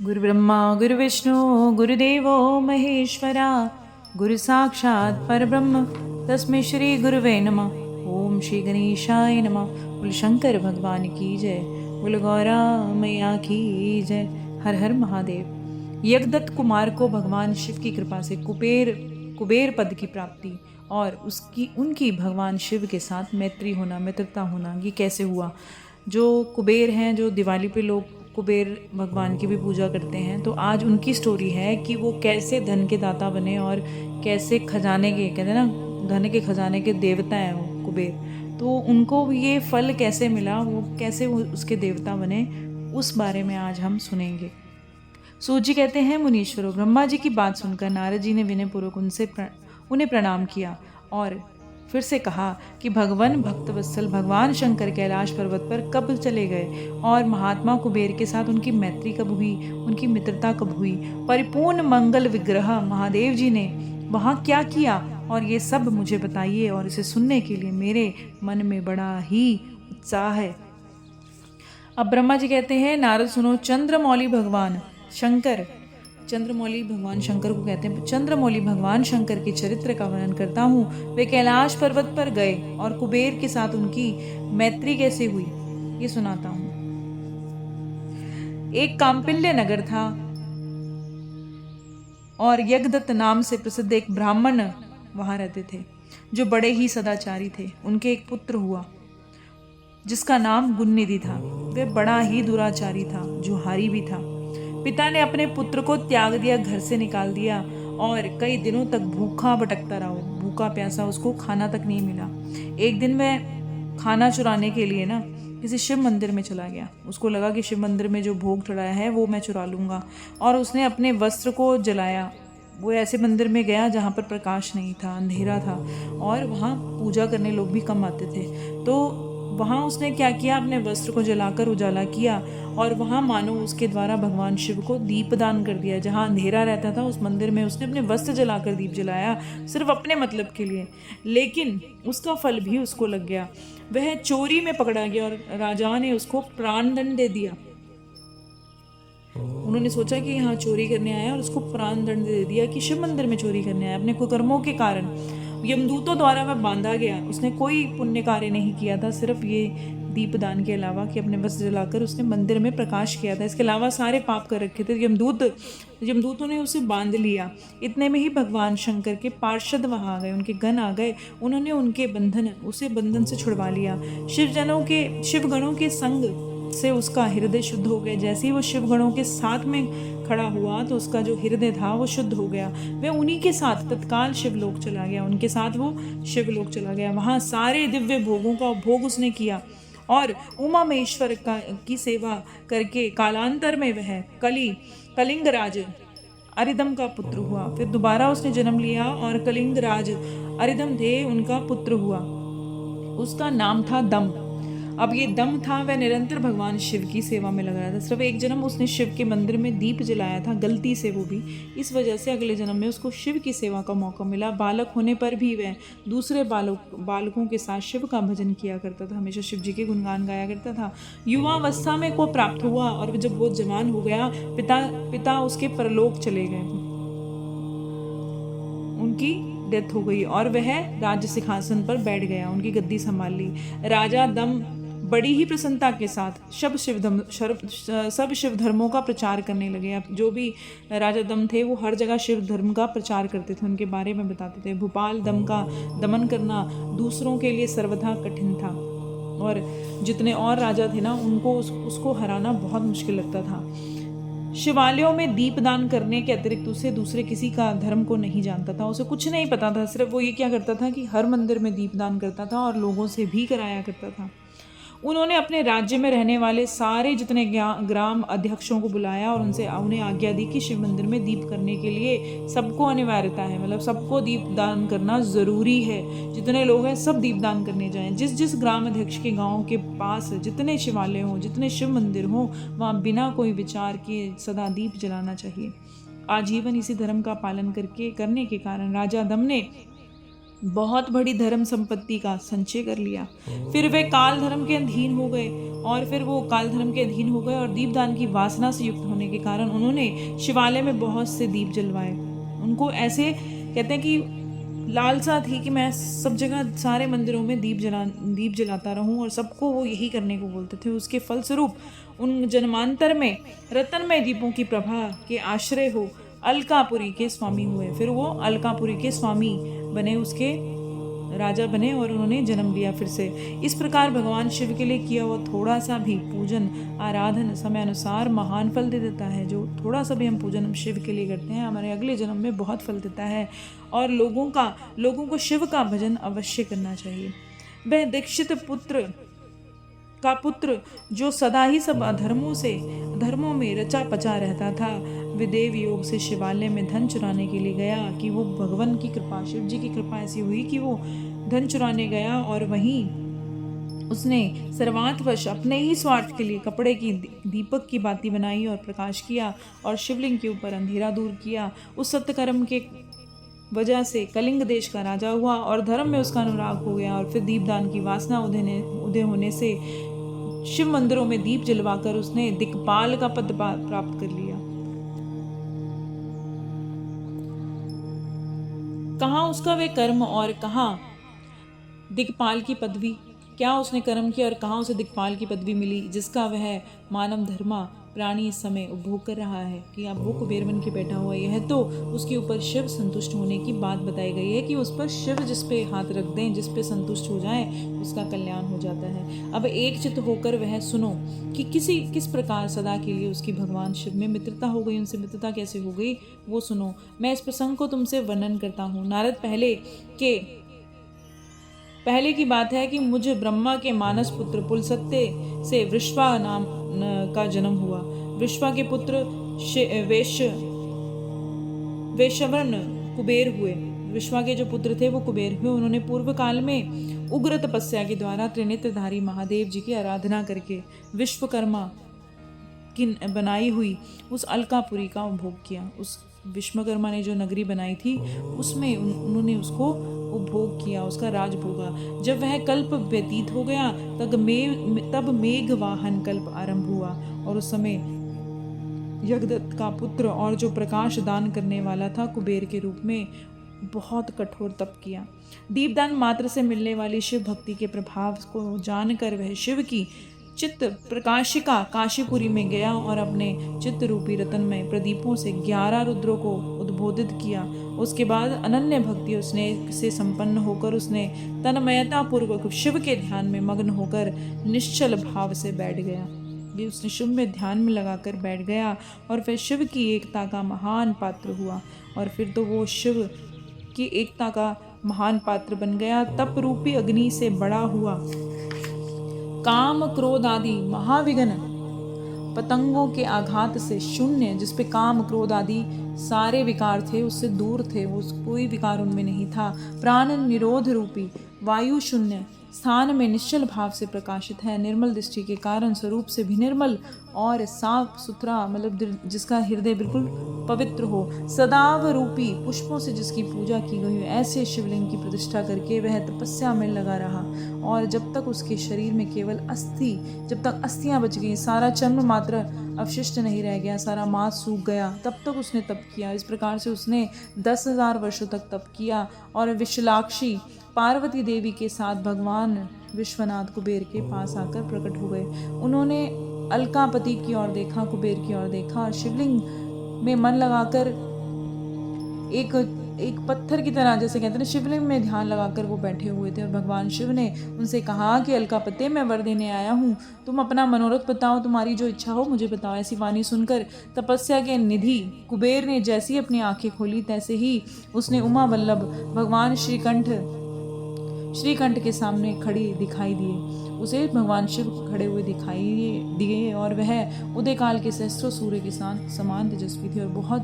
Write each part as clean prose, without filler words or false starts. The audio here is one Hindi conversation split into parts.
गुरु ब्रह्मा गुरु विष्णु गुरुदेवो महेश्वरा गुरु साक्षात् परब्रह्म तस्मै श्री गुरुवे नमः। ओम श्री गणेशाय नमः। बोल शंकर भगवान की जय, बोल गौरा मैया की जय। हर हर महादेव। यज्ञदत्त कुमार को भगवान शिव की कृपा से कुबेर पद की प्राप्ति और उसकी उनकी भगवान शिव के साथ मैत्री होना, मित्रता होना, ये कैसे हुआ। जो कुबेर हैं, जो दिवाली पे लोग कुबेर भगवान की भी पूजा करते हैं, तो आज उनकी स्टोरी है कि वो कैसे धन के दाता बने और कैसे खजाने के, कहते हैं ना, धन के खजाने के देवता हैं वो कुबेर। तो उनको ये फल कैसे मिला, वो कैसे वो उसके देवता बने, उस बारे में आज हम सुनेंगे। सूत जी कहते हैं, मुनीश्वरों, ब्रह्मा जी की बात सुनकर नारद जी ने विनयपूर्वक उन्हें प्रणाम किया और फिर से कहा कि भगवान भक्तवत्सल भगवान शंकर कैलाश पर्वत पर कब चले गए और महात्मा कुबेर के साथ उनकी मैत्री कब हुई, उनकी मित्रता कब हुई, परिपूर्ण मंगल विग्रह महादेव जी ने वहाँ क्या किया, और ये सब मुझे बताइए। और इसे सुनने के लिए मेरे मन में बड़ा ही उत्साह है। अब ब्रह्मा जी कहते हैं, नारद सुनो, चंद्रमौली भगवान शंकर, चंद्रमौली भगवान शंकर को कहते हैं, चंद्रमौली भगवान शंकर के चरित्र का वर्णन करता हूँ। वे कैलाश पर्वत पर गए और कुबेर के साथ उनकी मैत्री कैसे हुई, ये सुनाता हूँ। एक काम्पिल्य नगर था और यज्ञदत्त नाम से प्रसिद्ध एक ब्राह्मण वहां रहते थे, जो बड़े ही सदाचारी थे। उनके एक पुत्र हुआ जिसका नाम गुणनिधि था। वह बड़ा ही दुराचारी था, जुहारी भी था। पिता ने अपने पुत्र को त्याग दिया, घर से निकाल दिया और कई दिनों तक भूखा भटकता रहा। भूखा प्यासा, उसको खाना तक नहीं मिला। एक दिन वह खाना चुराने के लिए ना किसी शिव मंदिर में चला गया। उसको लगा कि शिव मंदिर में जो भोग चढ़ाया है वो मैं चुरा लूँगा, और उसने अपने वस्त्र को जलाया। वो ऐसे मंदिर में गया जहाँ पर प्रकाश नहीं था, अंधेरा था, और वहाँ पूजा करने लोग भी कम आते थे। तो वहाँ उसने क्या किया, अपने वस्त्र को जलाकर उजाला किया और वहाँ मानो उसके द्वारा भगवान शिव को दीपदान कर दिया। जहाँ अंधेरा रहता था उस मंदिर में उसने अपने वस्त्र जलाकर दीप जलाया, सिर्फ अपने मतलब के लिए। लेकिन उसका फल भी उसको लग गया। वह चोरी में पकड़ा गया और राजा ने उसको प्राणदंड दे दिया। उन्होंने सोचा कि यहाँ चोरी करने आया और उसको प्राणदंड दे दिया कि शिव मंदिर में चोरी करने आया। अपने कुकर्मों के कारण यमदूतों द्वारा वह बांधा गया। उसने कोई पुण्य कार्य नहीं किया था, सिर्फ ये दीपदान के अलावा कि अपने वस्त्र जलाकर उसने मंदिर में प्रकाश किया था। इसके अलावा सारे पाप कर रखे थे। यमदूतों ने उसे बांध लिया। इतने में ही भगवान शंकर के पार्षद वहाँ आ गए, उनके गण आ गए। उन्होंने उसे बंधन से छुड़वा लिया। शिवगणों के संग से उसका हृदय शुद्ध हो गया। जैसे ही वो शिवगणों के साथ में खड़ा हुआ तो उसका जो हृदय था वो शुद्ध हो गया। वह उन्हीं के साथ तत्काल शिवलोक चला गया। उनके साथ वो शिवलोक चला गया। वहाँ सारे दिव्य भोगों का भोग उसने किया और उमा महेश्वर की सेवा करके कालांतर में वह कलिंग राज अरिदम का पुत्र हुआ। फिर दोबारा उसने जन्म लिया और कलिंग राज अरिदम थे उनका पुत्र हुआ। उसका नाम था दम। अब ये दम था, वह निरंतर भगवान शिव की सेवा में लगा रहा था। सिर्फ एक जन्म उसने शिव के मंदिर में दीप जलाया था, गलती से, वो भी इस वजह से अगले जन्म में उसको शिव की सेवा का मौका मिला। बालक होने पर भी वह दूसरे बालकों के साथ शिव का भजन किया करता था, हमेशा शिव जी के गुणगान गाया करता था। युवावस्था में को प्राप्त हुआ और जब वो जवान हो गया, पिता उसके परलोक चले गए, उनकी डेथ हो गई और वह राज्य सिंहासन पर बैठ गया, उनकी गद्दी संभाल ली। राजा दम बड़ी ही प्रसन्नता के साथ सब शिव धर्मों का प्रचार करने लगे। अब जो भी राजा दम थे वो हर जगह शिव धर्म का प्रचार करते थे, उनके बारे में बताते थे। भोपाल दम का दमन करना दूसरों के लिए सर्वथा कठिन था और जितने और राजा थे ना उनको उसको हराना बहुत मुश्किल लगता था। शिवालयों में दीपदान करने के अतिरिक्त उसे दूसरे किसी का धर्म को नहीं जानता था, उसे कुछ नहीं पता था। सिर्फ वो ये क्या करता था कि हर मंदिर में दीपदान करता था और लोगों से भी कराया करता था। उन्होंने अपने राज्य में रहने वाले सारे जितने ग्राम अध्यक्षों को बुलाया और उन्हें आज्ञा दी कि शिव मंदिर में दीप करने के लिए सबको अनिवार्यता है, मतलब सबको दीपदान करना ज़रूरी है। जितने लोग हैं सब दीपदान करने जाएं। जिस ग्राम अध्यक्ष के गांव के पास जितने शिवालय हों, जितने शिव मंदिर हों, वहाँ बिना कोई विचार किए सदा दीप जलाना चाहिए। आजीवन इसी धर्म का पालन करने के कारण राजा दम ने बहुत बड़ी धर्म संपत्ति का संचय कर लिया। फिर वे काल धर्म के अधीन हो गए और दीपदान की वासना से युक्त होने के कारण उन्होंने शिवालय में बहुत से दीप जलवाए। उनको ऐसे कहते हैं कि लालसा थी कि मैं सब जगह सारे मंदिरों में दीप जलाता रहूं, और सबको वो यही करने को बोलते थे। उसके फलस्वरूप उन जन्मांतर में रत्नमय दीपों की प्रभा के आश्रय हो अलकापुरी के स्वामी हुए। फिर वो अलकापुरी के स्वामी बने, उसके राजा बने और उन्होंने जन्म लिया फिर से। इस प्रकार भगवान शिव के लिए किया हुआ थोड़ा सा भी पूजन आराधन समय अनुसार महान फल दे देता है। जो थोड़ा सा भी हम पूजन शिव के लिए करते हैं, हमारे अगले जन्म में बहुत फल देता है। और लोगों को शिव का भजन अवश्य करना चाहिए। वह दीक्षित पुत्र जो सदा ही सब धर्मों में रचा पचा रहता था, विदेव योग से शिवालय में धन चुराने के लिए गया कि वो भगवान की कृपा, शिव जी की कृपा ऐसी हुई कि वो धन चुराने गया, और वहीं उसने सर्वार्थवश अपने ही स्वार्थ के लिए कपड़े की दीपक की बाती बनाई और प्रकाश किया और शिवलिंग के ऊपर अंधेरा दूर किया। उस सत्यकर्म के वजह से कलिंग देश का राजा हुआ और धर्म में उसका अनुराग हो गया। और फिर दीपदान की वासना उदय होने से शिव मंदिरों में दीप जलवाकर उसने दिक्पाल का पद प्राप्त कर लिया। कहाँ उसका वे कर्म और कहाँ दिक्पाल की पदवी। क्या उसने कर्म किया और कहाँ उसे दिक्पाल की पदवी मिली, जिसका वह मानव धर्मा प्राणी इस समय उपभोग कर रहा है। कि अब वो कुबेर बन के बैठा हुआ है। तो उसके ऊपर शिव संतुष्ट होने की बात बताई गई है कि उस पर शिव जिस पे हाथ रख दें, जिस पे संतुष्ट हो जाए, उसका कल्याण हो जाता है। अब एक चित्त होकर वह सुनो कि किस प्रकार सदा के लिए उसकी भगवान शिव में मित्रता हो गई। उनसे मित्रता कैसे हो गई वो सुनो। मैं इस प्रसंग को तुमसे वर्णन करता हूँ। नारद पहले की बात है कि मुझे ब्रह्मा के मानस पुत्र पुलसत्य से वृश्वा नाम का जन्म हुआ। वृश्वा के पुत्र वैश्यवर्ण कुबेर हुए। विश्वा के जो पुत्र थे वो कुबेर हुए। उन्होंने पूर्व काल में उग्र तपस्या के द्वारा त्रिनेत्रधारी महादेव जी की आराधना करके विश्वकर्मा की बनाई हुई उस अलकापुरी का उपभोग किया। उस विश्वकर्मा ने जो नगरी बनाई थी उसमें उन्होंने उसको उपभोग किया, उसका राज भोगा। जब वह कल्प व्यतीत हो गया तब मेघवाहन कल्प आरंभ हुआ, और उस समय यज्ञदत्त का पुत्र और जो प्रकाश दान करने वाला था कुबेर के रूप में बहुत कठोर तप किया। दीपदान मात्र से मिलने वाली शिव भक्ति के प्रभाव को जानकर वह शिव की चित्त प्रकाशिका काशीपुरी में गया और अपने चित्त रूपी रतन में प्रदीपों से 11 रुद्रों को उद्बोधित किया। उसके बाद अनन्य भक्ति से संपन्न होकर उसने तन्मयता पूर्वक शिव के ध्यान में मग्न होकर निश्चल भाव से बैठ गया। ये उसने शिव में ध्यान में लगाकर बैठ गया और फिर शिव की एकता का महान पात्र हुआ। और फिर तो वो शिव की एकता का महान पात्र बन गया। तप रूपी अग्नि से बड़ा हुआ। काम क्रोध आदि महाविघ्न पतंगों के आघात से शून्य, जिसपे काम क्रोध आदि सारे विकार थे उससे दूर थे, वो कोई विकार उनमें नहीं था। प्राण निरोध रूपी वायु शून्य स्थान में निश्चल भाव से प्रकाशित है। निर्मल दृष्टि के कारण स्वरूप से भी निर्मल और साफ सुथरा, मतलब जिसका हृदय बिल्कुल पवित्र हो। सदाव रूपी पुष्पों से जिसकी पूजा की गई हो, ऐसे शिवलिंग की प्रतिष्ठा करके वह तपस्या में लगा रहा। और जब तक उसके शरीर में केवल जब तक अस्थियां बच गई, सारा चर्म मात्र अवशिष्ट नहीं रह गया, सारा मांस सूख गया, तब तक उसने तप किया। इस प्रकार से उसने 10,000 वर्षों तक तप किया। और विशालाक्षी पार्वती देवी के साथ भगवान विश्वनाथ कुबेर के पास आकर प्रकट हो गए। उन्होंने अलकापति की ओर देखा, कुबेर की ओर देखा और शिवलिंग में मन लगाकर एक पत्थर की तरह, जैसे कहते हैं ना, शिवलिंग में ध्यान लगाकर वो बैठे हुए थे। और भगवान शिव ने उनसे कहा कि अलकापते, मैं वर देने आया हूँ, तुम अपना मनोरथ बताओ, तुम्हारी जो इच्छा हो मुझे बताओ। ऐसी वाणी सुनकर तपस्या के निधि कुबेर ने जैसी ही अपनी आंखें खोली तैसे ही उसने उमा वल्लभ भगवान श्रीकंठ के सामने खड़ी दिखाई दिए। उसे भगवान शिव खड़े हुए दिखाई दिए और वह उदय काल के सहस्त्रों सूर्य के समान तेजस्वी थे। और बहुत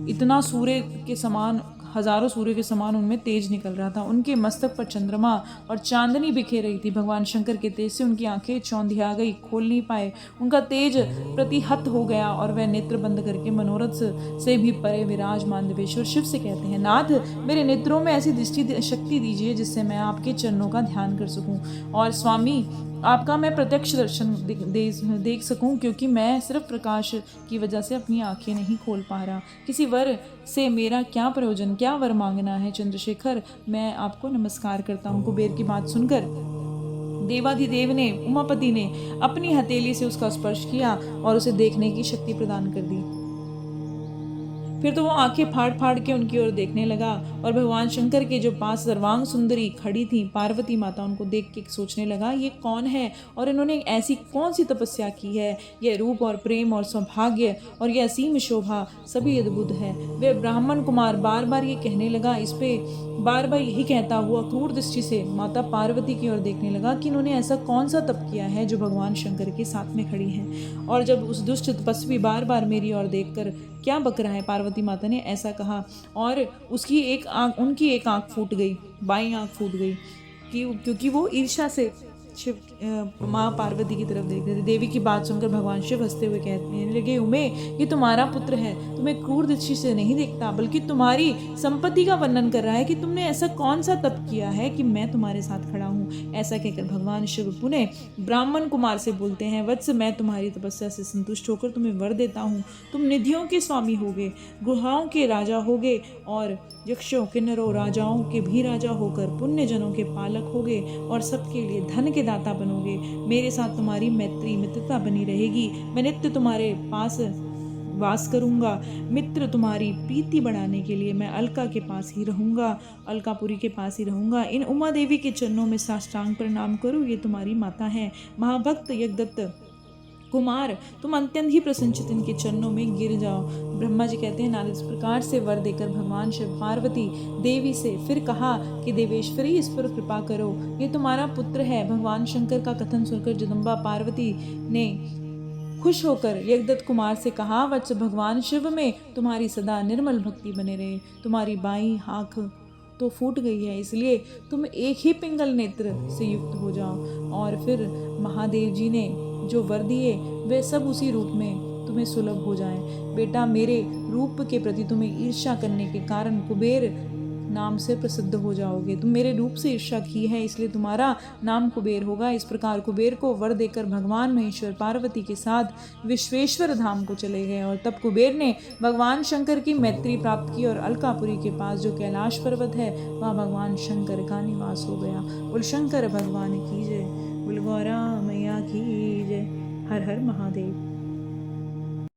इतना सूर्य के समान हजारों सूर्य के समान उनमें तेज निकल रहा था। उनके मस्तक पर चंद्रमा और चांदनी बिखेर रही थी। भगवान शंकर के तेज से उनकी आंखें चौंधिया गई, खोल नहीं पाए। उनका तेज प्रतिहत हो गया और वह नेत्र बंद करके मनोरथ से भी परे विराजमान देवेश्वर शिव से कहते हैं, नाथ मेरे नेत्रों में ऐसी दृष्टि शक्ति दीजिए जिससे मैं आपके चरणों का ध्यान कर सकूं और स्वामी आपका मैं प्रत्यक्ष दर्शन देख सकूं, क्योंकि मैं सिर्फ प्रकाश की वजह से अपनी आंखें नहीं खोल पा रहा। किसी वर से मेरा क्या प्रयोजन, क्या वर मांगना है चंद्रशेखर, मैं आपको नमस्कार करता हूँ। कुबेर की बात सुनकर देवाधिदेव ने, उमापति ने अपनी हथेली से उसका स्पर्श किया और उसे देखने की शक्ति प्रदान कर दी। फिर तो वो आंखें फाड़ फाड़ के उनकी ओर देखने लगा और भगवान शंकर के जो पास सर्वांग सुंदरी खड़ी थी पार्वती माता, उनको देख के सोचने लगा ये कौन है और इन्होंने ऐसी कौन सी तपस्या की है। यह रूप और प्रेम और सौभाग्य और यह असीम शोभा सभी अद्भुत है। वह ब्राह्मण कुमार बार बार ये कहने लगा, इस पे बार बार यही कहता हुआ क्रूर दृष्टि से माता पार्वती की ओर देखने लगा कि इन्होंने ऐसा कौन सा तप किया है जो भगवान शंकर के साथ में खड़ी है। और जब उस दुष्ट तपस्वी बार बार मेरी ओर देखकर क्या बक रहा है, पार्वती माता ने ऐसा कहा और उसकी एक आंख, उनकी एक आंख फूट गई, बाईं आंख फूट गई क्योंकि वो ईर्ष्या से शिव माँ पार्वती की तरफ देख रहे थे। देवी की बात सुनकर भगवान शिव हंसते हुए कहने लगे, उमे ये तुम्हारा पुत्र है, तुम्हें क्रूर दृष्टि से नहीं देखता बल्कि तुम्हारी संपत्ति का वर्णन कर रहा है कि तुमने ऐसा कौन सा तप किया है कि मैं तुम्हारे साथ खड़ा हूँ। ऐसा कहकर भगवान शिव पुनः ब्राह्मण कुमार से बोलते हैं, वत्स मैं तुम्हारी तपस्या से संतुष्ट होकर तुम्हें वर देता हूँ। तुम निधियों के स्वामी होगे, गुहाओं के राजा होगे और यक्षों किन्नरों राजाओं के भी राजा होकर पुण्य जनों के पालक होगे और सबके लिए धन के दाता बनोगे। मेरे साथ तुम्हारी मैत्री मित्रता बनी रहेगी। मैं नित्य तुम्हारे पास वास करूंगा। मित्र तुम्हारी प्रीति बढ़ाने के लिए मैं अलका के पास ही रहूंगा, अलकापुरी के पास ही रहूंगा। इन उमा देवी के चरणों में साष्टांग प्रणाम करूं, ये तुम्हारी माता है। महाभक्त यज्ञदत्त कुमार तुम अत्यंत ही प्रसन्नचित इनके चरणों में गिर जाओ। ब्रह्मा जी कहते हैं, नारद इस प्रकार से वर देकर भगवान शिव पार्वती देवी से फिर कहा कि देवेश्वरी इस पर कृपा करो, ये तुम्हारा पुत्र है। भगवान शंकर का कथन सुनकर जगदम्बा पार्वती ने खुश होकर यज्ञदत्त कुमार से कहा, वत्स भगवान शिव में तुम्हारी सदा निर्मल भक्ति बने रहे। तुम्हारी बाईं आंख तो फूट गई है, इसलिए तुम एक ही पिंगल नेत्र से युक्त हो जाओ। और फिर महादेव जी ने जो वर दिए वे सब उसी रूप में तुम्हें सुलभ हो जाएं। बेटा मेरे रूप के प्रति तुम्हें ईर्ष्या करने के कारण कुबेर नाम से प्रसिद्ध हो जाओगे। तुम मेरे रूप से ईर्ष्या की है, इसलिए तुम्हारा नाम कुबेर होगा। इस प्रकार कुबेर को वर देकर भगवान महेश्वर पार्वती के साथ विश्वेश्वर धाम को चले गए और तब कुबेर ने भगवान शंकर की मैत्री प्राप्त की और अलकापुरी के पास जो कैलाश पर्वत है वहाँ भगवान शंकर का निवास हो गया। बोल शंकर भगवान की जय, बोल गौरा मैया की जय। हर हर महादेव।